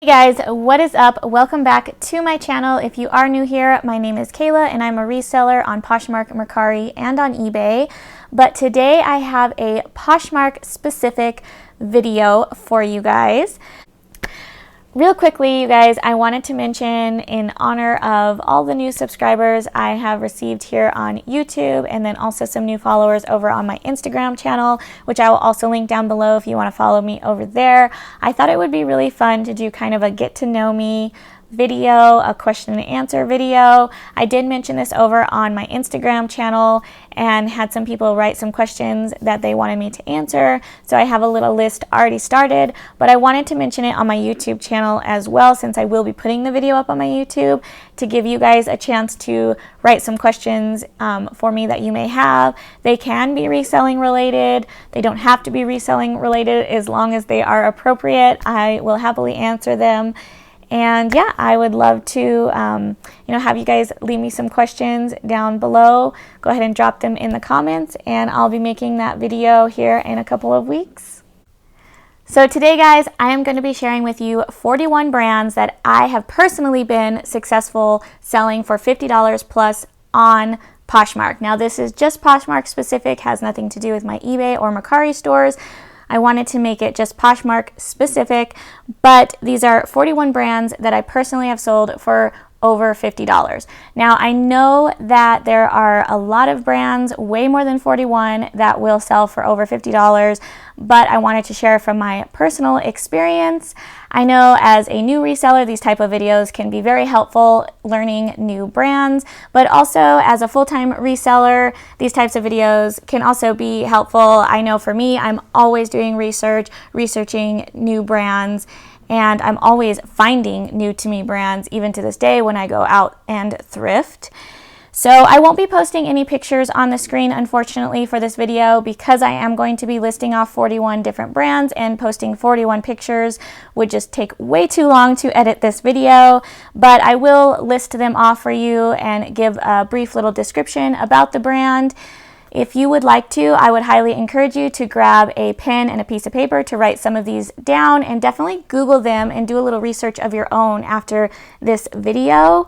Hey guys, what is up? Welcome back to my channel. If you are new here, my name is Kayla and I'm a reseller on Poshmark, Mercari, and on eBay. But today I have a Poshmark specific video for you guys. Real quickly, you guys, I wanted to mention in honor of all the new subscribers I have received here on YouTube, and then also some new followers over on my Instagram channel, which I will also link down below if you want to follow me over there. I thought it would be really fun to do kind of a get to know me video, a question and answer video. I did mention this over on my Instagram channel and had some people write some questions that they wanted me to answer. So I have a little list already started, but I wanted to mention it on my YouTube channel as well, since I will be putting the video up on my YouTube, to give you guys a chance to write some questions for me that you may have. They can be reselling related. They don't have to be reselling related as long as they are appropriate. I will happily answer them. And yeah, I would love to, have you guys leave me some questions down below. Go ahead and drop them in the comments, and I'll be making that video here in a couple of weeks. So today, guys, I am going to be sharing with you 41 brands that I have personally been successful selling for $50 plus on Poshmark. Now, this is just Poshmark specific, has nothing to do with my eBay or Mercari stores. I wanted to make it just Poshmark specific, but these are 41 brands that I personally have sold for over $50. Now, I know that there are a lot of brands, way more than 41, that will sell for over $50, but I wanted to share from my personal experience. I know as a new reseller, these type of videos can be very helpful learning new brands, but also as a full-time reseller, these types of videos can also be helpful. I know for me, I'm always doing researching new brands, and I'm always finding new to me brands, even to this day when I go out and thrift. So I won't be posting any pictures on the screen, unfortunately, for this video, because I am going to be listing off 41 different brands, and posting 41 pictures would just take way too long to edit this video. But I will list them off for you and give a brief little description about the brand. If you would like to, I would highly encourage you to grab a pen and a piece of paper to write some of these down, and definitely Google them and do a little research of your own after this video.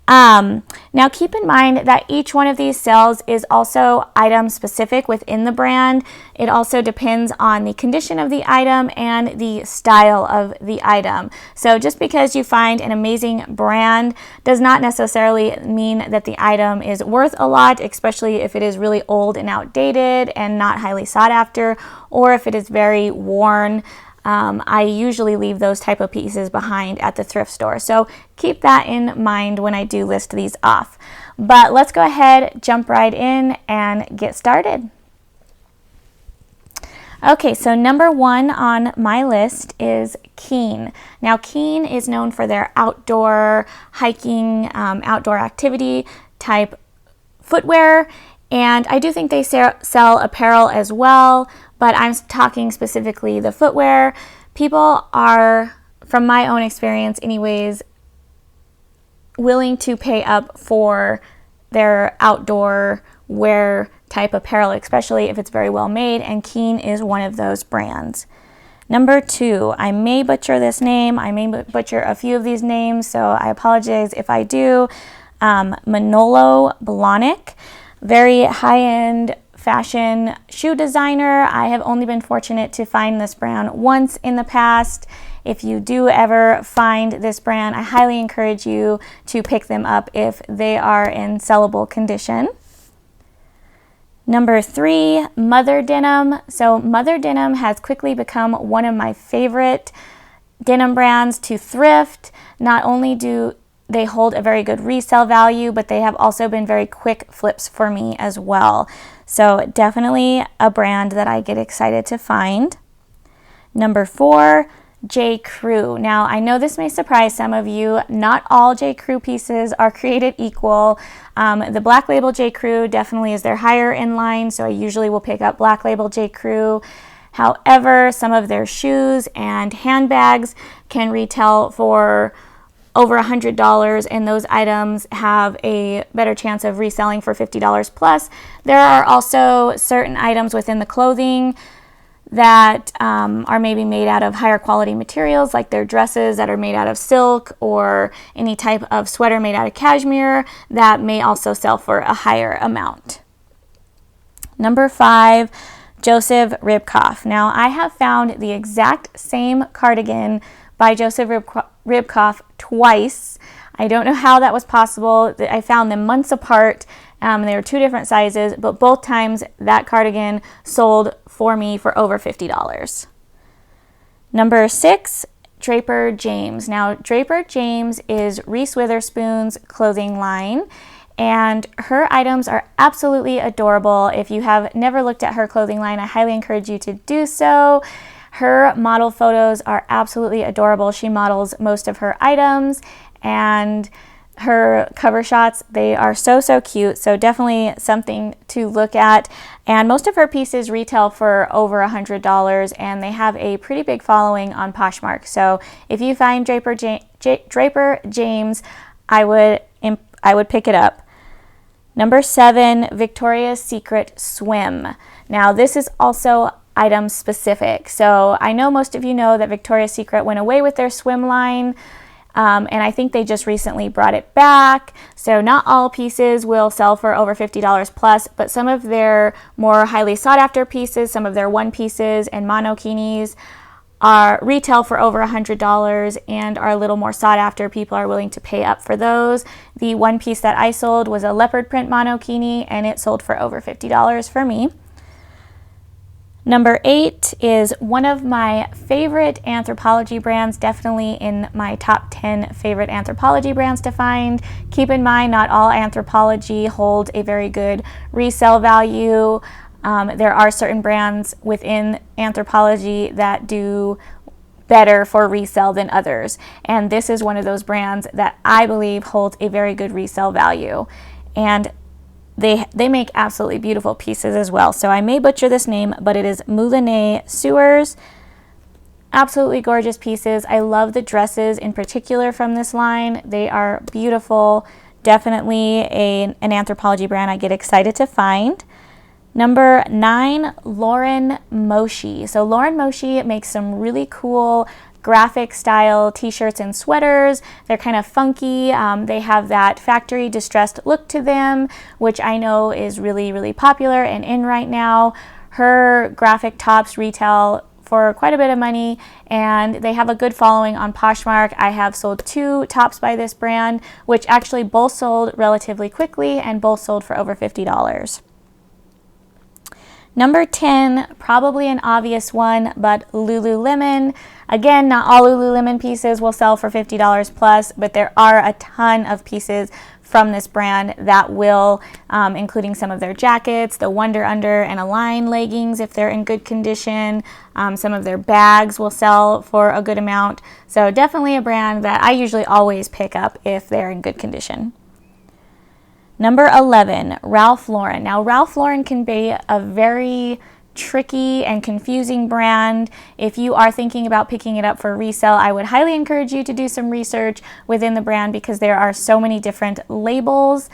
Now keep in mind that each one of these sales is also item specific within the brand. It also depends on the condition of the item and the style of the item. So just because you find an amazing brand does not necessarily mean that the item is worth a lot, especially if it is really old and outdated and not highly sought after, or if it is very worn. I usually leave those type of pieces behind at the thrift store. So keep that in mind when I do list these off. But let's go ahead, jump right in and get started. Okay, so number one on my list is Keen. Now, Keen is known for their outdoor hiking, outdoor activity type footwear, and I do think they sell apparel as well, but I'm talking specifically the footwear. People are, from my own experience anyways, willing to pay up for their outdoor wear type apparel, especially if it's very well made, and Keen is one of those brands. Number two, I may butcher this name. I may butcher a few of these names, so I apologize if I do. Manolo Blahnik. Very high-end fashion shoe designer. I have only been fortunate to find this brand once in the past. If you do ever find this brand, I highly encourage you to pick them up if they are in sellable condition. Number three, Mother Denim. So Mother Denim has quickly become one of my favorite denim brands to thrift. Not only do they hold a very good resale value, but they have also been very quick flips for me as well. So definitely a brand that I get excited to find. Number four, J.crew. Now, I know this may surprise some of you. Not all J.crew pieces are created equal. The Black Label J.crew definitely is their higher in line, so I usually will pick up Black Label J.crew. However, some of their shoes and handbags can retail for over $100, and those items have a better chance of reselling for $50 plus. There are also certain items within the clothing that are maybe made out of higher quality materials, like their dresses that are made out of silk, or any type of sweater made out of cashmere that may also sell for a higher amount. Number 5, Joseph Ribkoff. Now, I have found the exact same cardigan by Joseph Ribkoff twice. I don't know how that was possible. I found them months apart. They were 2 different sizes, but both times that cardigan sold for me for over $50. Number 6, Draper James. Now, Draper James is Reese Witherspoon's clothing line, and her items are absolutely adorable. If you have never looked at her clothing line, I highly encourage you to do so. Her model photos are absolutely adorable. She models most of her items, and her cover shots, they are so cute. So definitely something to look at. And most of her pieces retail for over $100, and they have a pretty big following on Poshmark. So if you find Draper James, I would pick it up. Number 7, Victoria's Secret Swim. Now, this is also item specific. So I know most of you know that Victoria's Secret went away with their swim line, and I think they just recently brought it back. So not all pieces will sell for over $50 plus, but some of their more highly sought after pieces, some of their one pieces and monokinis are retail for over $100 and are a little more sought after. People are willing to pay up for those. The one piece that I sold was a leopard print monokini, and it sold for over $50 for me. Number 8 is one of my favorite Anthropologie brands, definitely in my top 10 favorite Anthropologie brands to find. Keep in mind, not all Anthropologie hold a very good resale value. There are certain brands within Anthropologie that do better for resale than others, and this is one of those brands that I believe holds a very good resale value. And they make absolutely beautiful pieces as well. So I may butcher this name, but it is Moulinette Soeurs. Absolutely gorgeous pieces. I love the dresses in particular from this line. They are beautiful. Definitely an Anthropologie brand I get excited to find. Number 9, Lauren Moshi. So Lauren Moshi makes some really cool graphic style t-shirts and sweaters. They're kind of funky. They have that factory distressed look to them, which I know is really popular and in right now. Her graphic tops retail for quite a bit of money, and they have a good following on Poshmark. I have sold 2 tops by this brand, which actually both sold relatively quickly and both sold for over $50. Number 10, probably an obvious one, but Lululemon. Again, not all Lululemon pieces will sell for $50 plus, but there are a ton of pieces from this brand that will, including some of their jackets, the Wonder Under and Align leggings if they're in good condition. Some of their bags will sell for a good amount. So definitely a brand that I usually always pick up if they're in good condition. Number 11, Ralph Lauren. Now, Ralph Lauren can be a very tricky and confusing brand. If you are thinking about picking it up for resale, I would highly encourage you to do some research within the brand because there are so many different labels.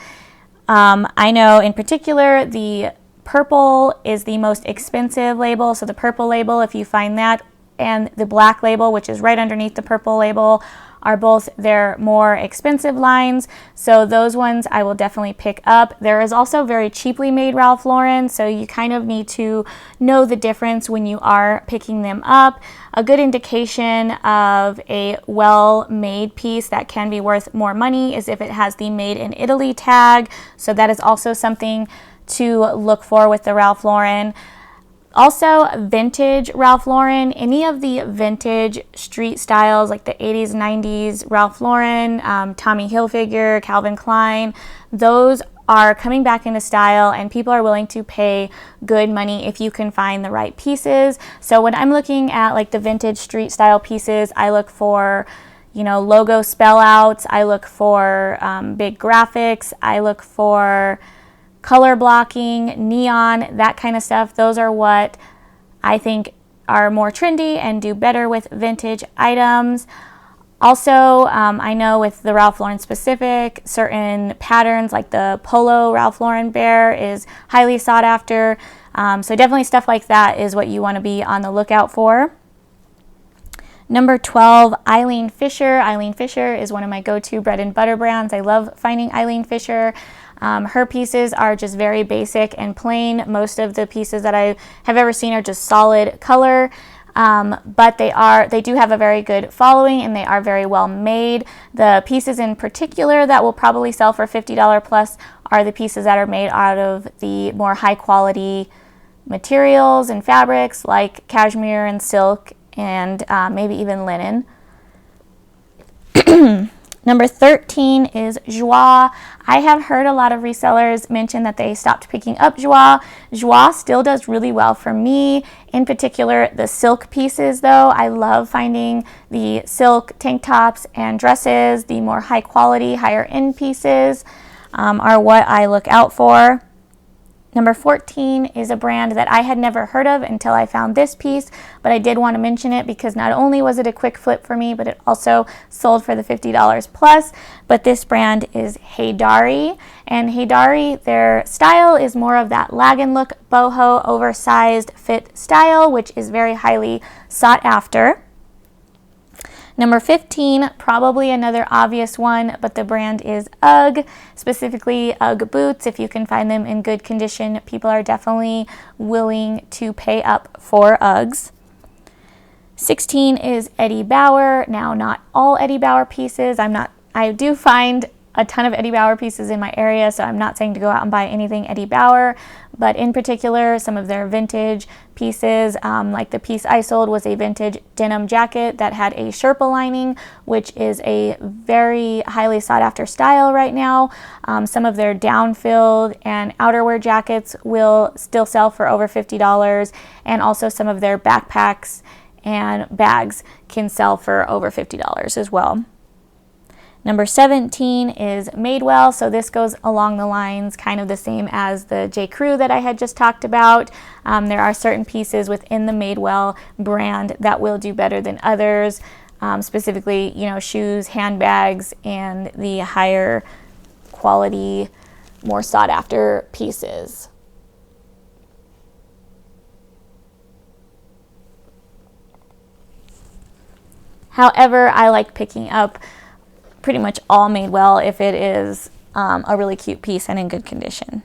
I know in particular the purple is the most expensive label. So the purple label, if you find that, and the black label, which is right underneath the purple label, are both their more expensive lines. So those ones I will definitely pick up. There is also very cheaply made Ralph Lauren, so you kind of need to know the difference when you are picking them up. A good indication of a well-made piece that can be worth more money is if it has the Made in Italy tag. So that is also something to look for with the Ralph Lauren. Also, vintage Ralph Lauren, any of the vintage street styles like the 80s, 90s Ralph Lauren, Tommy Hilfiger, Calvin Klein, those are coming back into style and people are willing to pay good money if you can find the right pieces. So when I'm looking at like the vintage street style pieces, I look for, you know, logo spell outs, I look for big graphics, I look for color blocking, neon, that kind of stuff. Those are what I think are more trendy and do better with vintage items. Also, I know with the Ralph Lauren specific, certain patterns like the polo Ralph Lauren bear is highly sought after. So definitely stuff like that is what you want to be on the lookout for. Number 12, Eileen Fisher. Eileen Fisher is one of my go-to bread and butter brands. I love finding Eileen Fisher. Her pieces are just very basic and plain. Most of the pieces that I have ever seen are just solid color, but they do have a very good following, and they are very well made. The pieces in particular that will probably sell for $50 plus are the pieces that are made out of the more high quality materials and fabrics like cashmere and silk and maybe even linen. Number 13 is Joie. I have heard a lot of resellers mention that they stopped picking up Joie. Joie still does really well for me. In particular, the silk pieces though. I love finding the silk tank tops and dresses. The more high quality, higher end pieces are what I look out for. Number 14 is a brand that I had never heard of until I found this piece, but I did want to mention it because not only was it a quick flip for me, but it also sold for the $50 plus. But this brand is Heydari, and Heydari, their style is more of that lagan look, boho, oversized fit style, which is very highly sought after. Number 15, probably another obvious one, but the brand is UGG, specifically UGG boots. If you can find them in good condition, people are definitely willing to pay up for UGGs. 16 is Eddie Bauer. Now, not all Eddie Bauer pieces. I do find a ton of Eddie Bauer pieces in my area, so I'm not saying to go out and buy anything Eddie Bauer, but in particular, some of their vintage pieces, like the piece I sold was a vintage denim jacket that had a Sherpa lining, which is a very highly sought after style right now. Some of their down-filled and outerwear jackets will still sell for over $50, and also some of their backpacks and bags can sell for over $50 as well. Number 17 is Madewell. So this goes along the lines kind of the same as the J.crew that I had just talked about. There are certain pieces within the Madewell brand that will do better than others, specifically, shoes, handbags, and the higher quality, more sought after pieces. However, I like picking up pretty much all Madewell if it is a really cute piece and in good condition.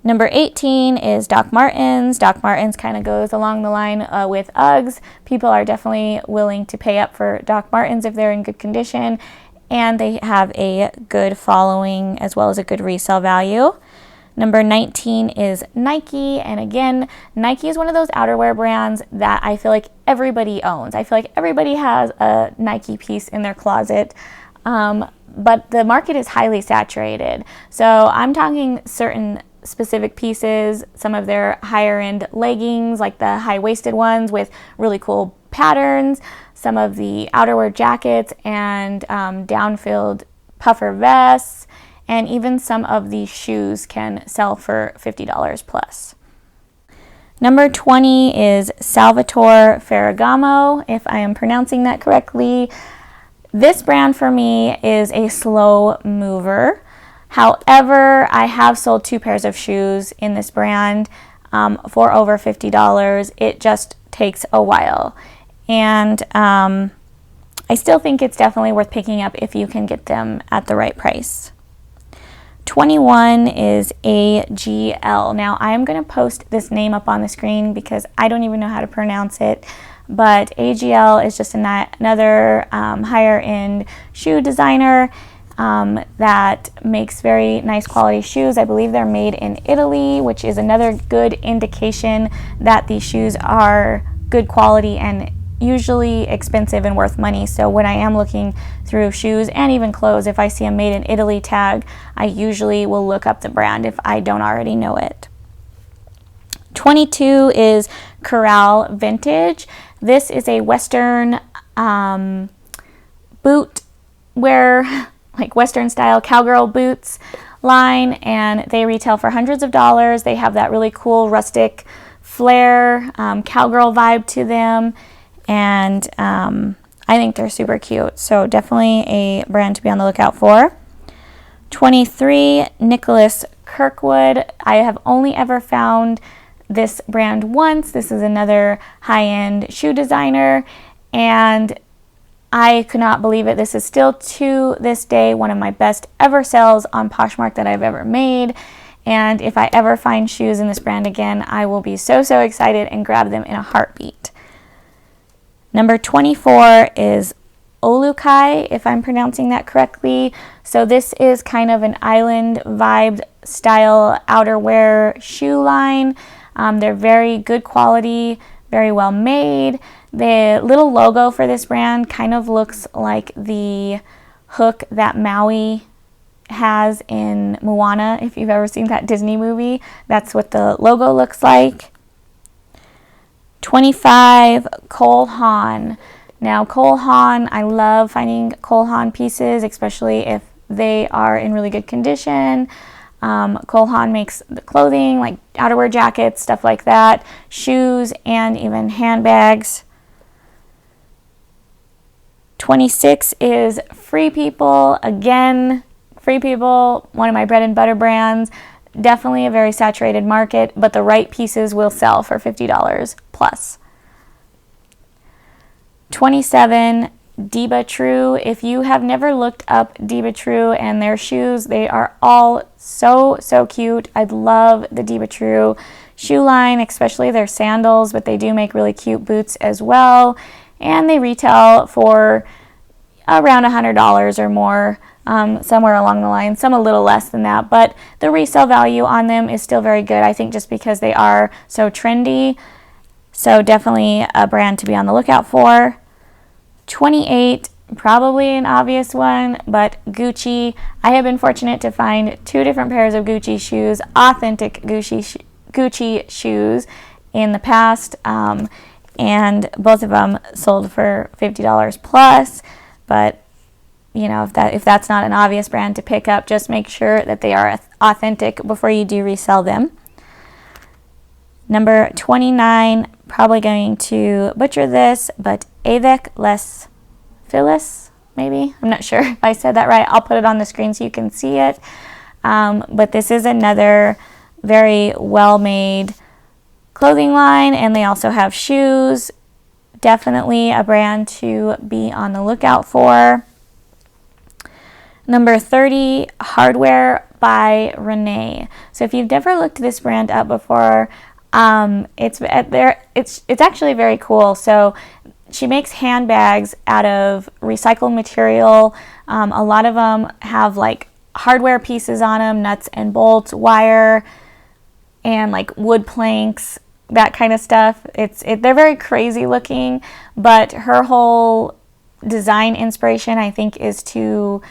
Number 18 is Doc Martens. Doc Martens kind of goes along the line with Uggs. People are definitely willing to pay up for Doc Martens if they're in good condition, and they have a good following as well as a good resale value. Number 19 is Nike, and again, Nike is one of those outerwear brands that I feel like everybody owns. I feel like everybody has a Nike piece in their closet. But the market is highly saturated. So I'm talking certain specific pieces, some of their higher end leggings, like the high-waisted ones with really cool patterns, some of the outerwear jackets and down-filled puffer vests, and even some of the shoes can sell for $50 plus. Number 20 is Salvatore Ferragamo, if I am pronouncing that correctly. This brand for me is a slow mover. However, I have sold 2 pairs of shoes in this brand for over $50. It just takes a while. And I still think it's definitely worth picking up if you can get them at the right price. 21 is AGL. Now, I am going to post this name up on the screen because I don't even know how to pronounce it. But AGL is just another higher end shoe designer that makes very nice quality shoes. I believe they're made in Italy, which is another good indication that these shoes are good quality and usually expensive and worth money. So when I am looking through shoes and even clothes, if I see a made in Italy tag, I usually will look up the brand if I don't already know it. 22 is Corral Vintage. This is a Western boot wear, like Western style cowgirl boots line, and they retail for hundreds of dollars. They have that really cool rustic flair, cowgirl vibe to them, and I think they're super cute. So definitely a brand to be on the lookout for. 23, Nicholas Kirkwood. I have only ever found this brand once. This is another high-end shoe designer, and I could not believe it. This is still to this day one of my best ever sales on Poshmark that I've ever made. And if I ever find shoes in this brand again, I will be so excited and grab them in a heartbeat. Number 24 is Olukai, if I'm pronouncing that correctly. So this is kind of an island vibe style outerwear shoe line. They're very good quality, very well made. The little logo for this brand kind of looks like the hook that Maui has in Moana. If you've ever seen that Disney movie, that's what the logo looks like. 25, Haan. Now, Haan, I love finding Haan pieces, especially if they are in really good condition. Haan makes the clothing, like outerwear jackets, stuff like that, shoes, and even handbags. 26 is Free People. Again, Free People, one of my bread and butter brands. Definitely a very saturated market, but the right pieces will sell for $50 plus. 27, Diba. If you have never looked up Diba and their shoes, they are all so cute. I love the Diba shoe line, especially their sandals, but they do make really cute boots as well. And they retail for around $100 or more, somewhere along the line, some a little less than that, but the resale value on them is still very good, I think, just because they are so trendy. So definitely a brand to be on the lookout for. 28, probably an obvious one, but Gucci. I have been fortunate to find 2 different pairs of Gucci shoes, authentic Gucci shoes in the past, and both of them sold for $50 plus. But you know, if that's not an obvious brand to pick up, just make sure that they are authentic before you do resell them. Number 29, probably going to butcher this, but Avec les Filles, maybe? I'm not sure if I said that right. I'll put it on the screen so you can see it. But this is another very well-made clothing line, and they also have shoes. Definitely a brand to be on the lookout for. Number 30, Hardwear by Renee. So if you've never looked this brand up before, it's actually very cool. So she makes handbags out of recycled material. A lot of them have like hardware pieces on them, nuts and bolts, wire, and like wood planks, that kind of stuff. They're very crazy looking, but her whole design inspiration, I think, is to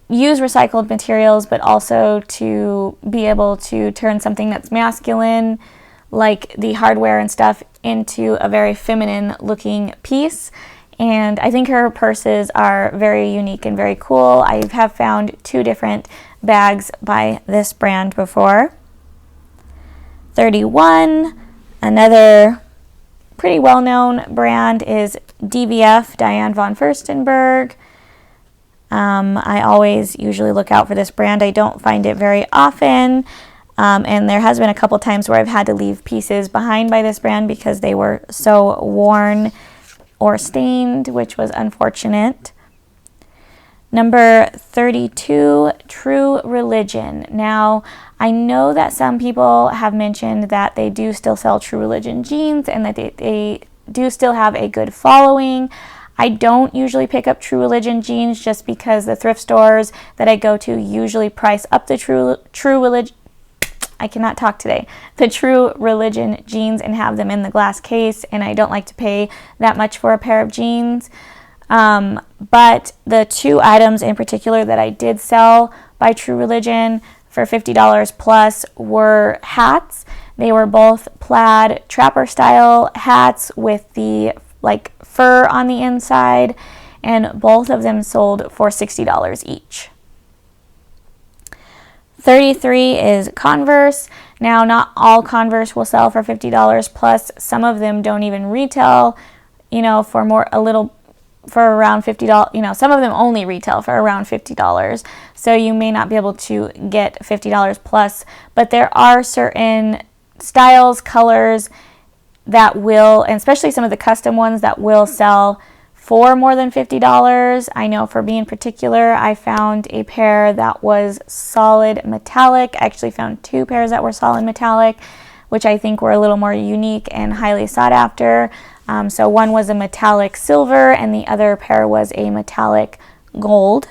use recycled materials, but also to be able to turn something that's masculine, like the hardware and stuff, into a very feminine looking piece. And I think her purses are very unique and very cool. I have found 2 different bags by this brand before. 31, another pretty well-known brand is DVF, Diane von Furstenberg. I always usually look out for this brand. I don't find it very often, and there has been a couple times where I've had to leave pieces behind by this brand because they were so worn or stained, which was unfortunate. Number 32, True Religion. Now, I know that some people have mentioned that they do still sell True Religion jeans and that they do still have a good following. I don't usually pick up True Religion jeans just because the thrift stores that I go to usually price up the True Religion. I cannot talk today. The True Religion jeans and have them in the glass case, and I don't like to pay that much for a pair of jeans. But the 2 items in particular that I did sell by True Religion for $50 plus were hats. They were both plaid trapper style hats with the like fur on the inside, and both of them sold for $60 each. 33 is Converse. Now, not all Converse will sell for $50 plus. Some of them don't even retail, for around $50. Some of them only retail for around $50. So you may not be able to get $50 plus, but there are certain styles, colors that will, and especially some of the custom ones that will sell for more than $50. I know for me in particular, I found a pair that was solid metallic. I actually found 2 pairs that were solid metallic, which I think were a little more unique and highly sought after. So one was a metallic silver and the other pair was a metallic gold.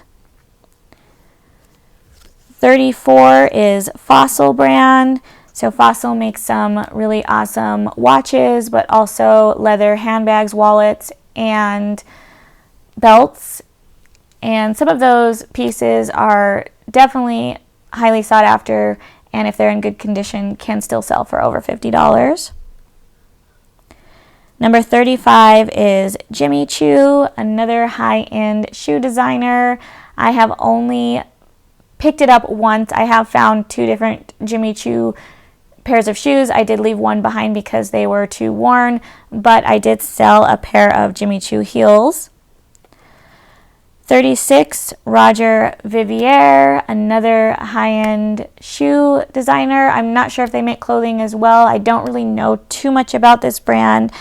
34 is Fossil brand. So Fossil makes some really awesome watches, but also leather handbags, wallets, and belts. And some of those pieces are definitely highly sought after, and if they're in good condition, can still sell for over $50. Number 35 is Jimmy Choo, another high-end shoe designer. I have only picked it up once. I have found 2 different Jimmy Choo pairs of shoes. I did leave one behind because they were too worn, but I did sell a pair of Jimmy Choo heels. 36, Roger Vivier, another high-end shoe designer. I'm not sure if they make clothing as well. I don't really know too much about this brand.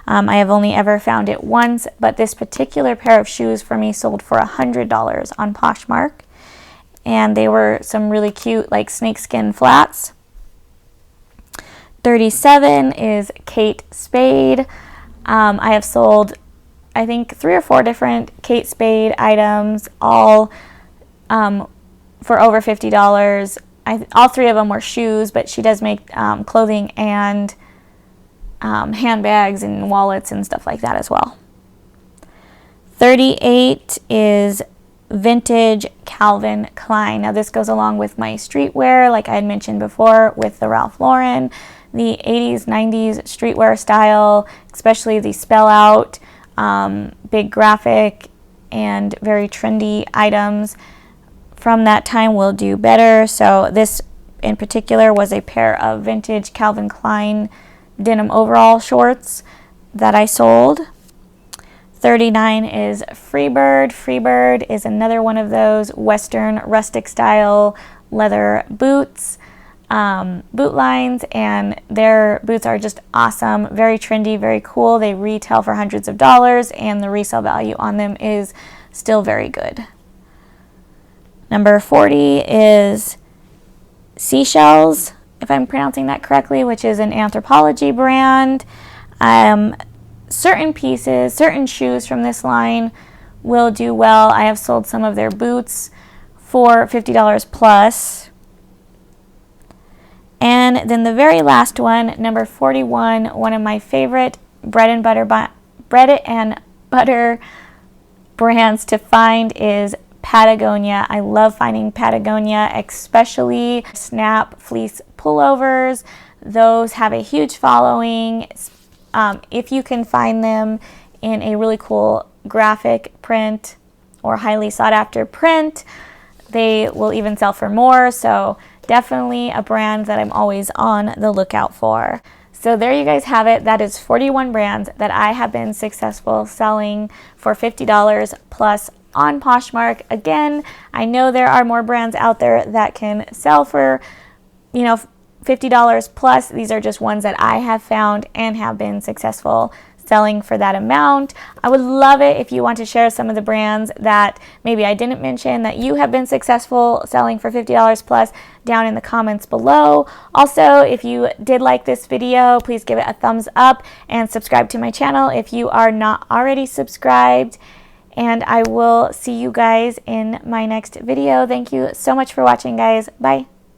I have only ever found it once, but this particular pair of shoes for me sold for $100 on Poshmark. And they were some really cute, like, snakeskin flats. 37 is Kate Spade. I have sold, I think, 3 or 4 different Kate Spade items, all for over $50. All 3 of them were shoes, but she does make clothing and handbags and wallets and stuff like that as well. 38 is Vintage Calvin Klein. Now this goes along with my streetwear, like I had mentioned before, with the Ralph Lauren, the 80s, 90s streetwear style, especially the spell out, big graphic, and very trendy items from that time will do better. So this in particular was a pair of vintage Calvin Klein denim overall shorts that I sold. 39 is Freebird. Freebird is another one of those Western rustic style leather boots, boot lines, and their boots are just awesome, very trendy, very cool. They retail for hundreds of dollars and the resale value on them is still very good. Number 40 is Seashells, if I'm pronouncing that correctly, which is an Anthropologie brand. Certain pieces, certain shoes from this line will do well. I have sold some of their boots for $50 plus. And then the very last one, number 41, one of my favorite bread and butter brands to find is Patagonia. I love finding Patagonia, especially snap fleece pullovers. Those have a huge following. If you can find them in a really cool graphic print or highly sought after print, they will even sell for more. So definitely a brand that I'm always on the lookout for. So there you guys have it. That is 41 brands that I have been successful selling for $50 plus on Poshmark. Again, I know there are more brands out there that can sell for, $50 plus. These are just ones that I have found and have been successful selling for that amount. I would love it if you want to share some of the brands that maybe I didn't mention that you have been successful selling for $50 plus down in the comments below. Also, if you did like this video, please give it a thumbs up and subscribe to my channel if you are not already subscribed. And I will see you guys in my next video. Thank you so much for watching, guys. Bye.